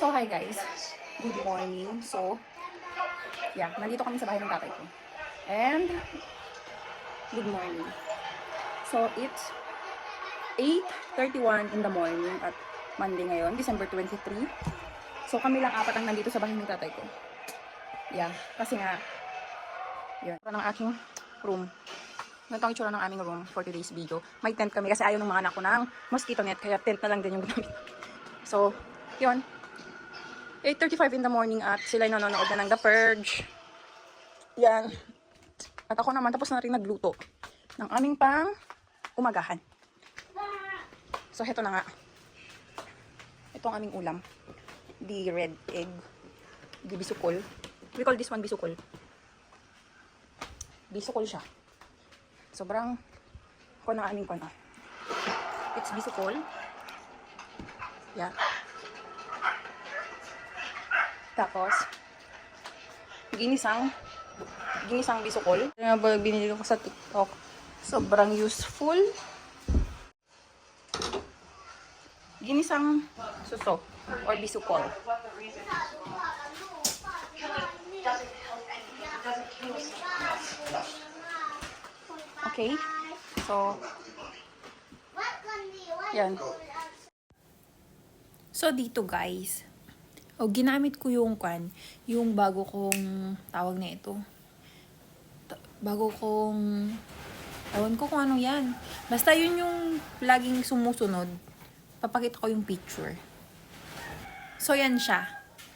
So, hi guys. Good morning. So, yeah, nandito kami sa bahay ng tatay ko. And, good morning. So, it's 8:31 in the morning at Monday ngayon, December 23. So, kami lang apat ang nandito sa bahay ng tatay ko. Yeah, kasi nga, yun. Ito ng aking room. Ganito ang itsura ng aming room for today's video. May tent kami kasi ayaw ng mga anak ko ng mosquito net, kaya tent na lang din yung ginamit. So, yun. 8:35 in the morning at sila nanonood na ng The Purge. Yan. At ako naman tapos na rin nagluto ng aming pang umagahan. So, heto na nga. Ito ang aming ulam. The red egg. The bisukol. We call this one bisukol. Bisukol siya. Sobrang ko ng aming kono. It's bisukol. Yeah. Tapos, ginisang bisukol. Ito nga ba binili ko sa TikTok. Sobrang useful. Ginisang suso or bisukol. Okay. So, yan. So, dito guys, ginamit ko yung bago kong tawag na ito. Bago kong, ewan ko kung ano yan. Basta yun yung laging sumusunod. Papakita ko yung picture. So, yan siya.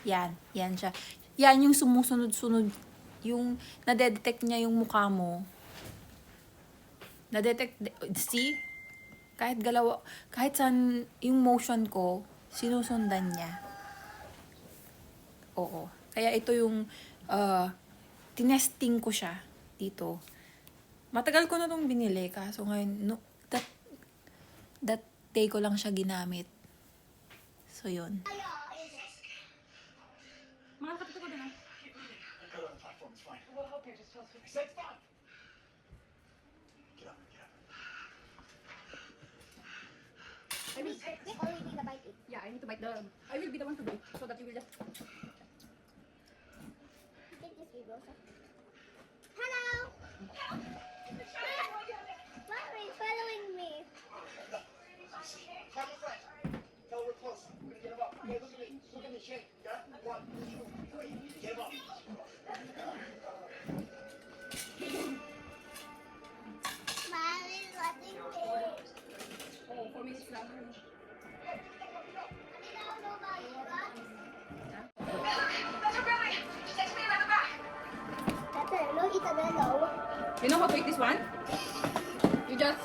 Yan siya. Yan yung sumusunod-sunod. Yung nadedetect niya yung mukha mo. Nadetect, see? Kahit galaw, kahit saan yung motion ko, sinusundan niya. Oo. Kaya ito yung tinesting ko siya dito. Matagal ko na itong binili kaso ngayon that day ko lang siya ginamit. So yun. Mga kapito ko din ah. I will take this or you need to bite it? Yeah, I need to bite I will be the one to bite so that you will just Take this video. Hello! Why are you following me? Tell her we're close. We're gonna get him up. Okay, look at me. Look at me, shake. Yeah? 1, 2, 3. Get him up. Mom is watching me. oh, 4 minutes lang. I don't know about you, huh? That's her belly. Just takes me in the back. That's it. No, eat the bello. You know how to eat this one? You just,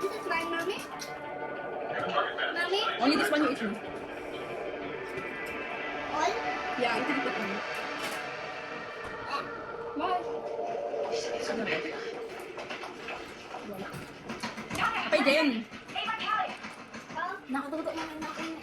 This is mine, mommy. Mommy? only this one you eat. All? Yeah, ito dito ko. Bye. Ano ba? Ay, Jen. Nakatutok naman ako ng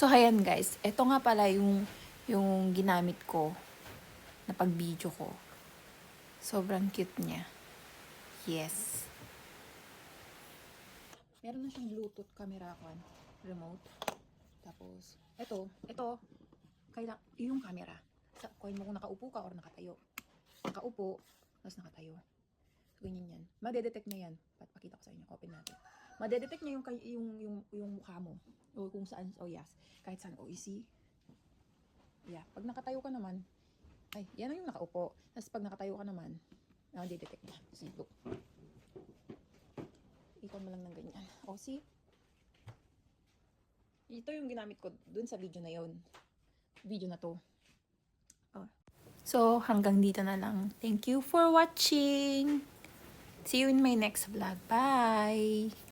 So, ayan guys. Ito nga pala yung ginamit ko na pag-video ko. Sobrang cute niya. Yes. Meron na siyang Bluetooth camera ko, remote. Tapos, ito, yung camera. Kunin mo kung nakaupo ka or nakatayo. Nakaupo, tapos nakatayo. So, ganyan yan. Madedetect na yan. Pakita ko sa inyo. Open natin. Madedetect niya yung mukha mo. O kung saan, yes. Kahit saan, you see? Yeah. Pag nakatayo ka naman, ay, yan na yung nakaupo. Tapos pag nakatayo ka naman, madedetect na. See, look. Ikon mo lang ng ganyan. See? Ito yung ginamit ko dun sa video na yon. Video na to. So, hanggang dito na lang. Thank you for watching. See you in my next vlog. Bye!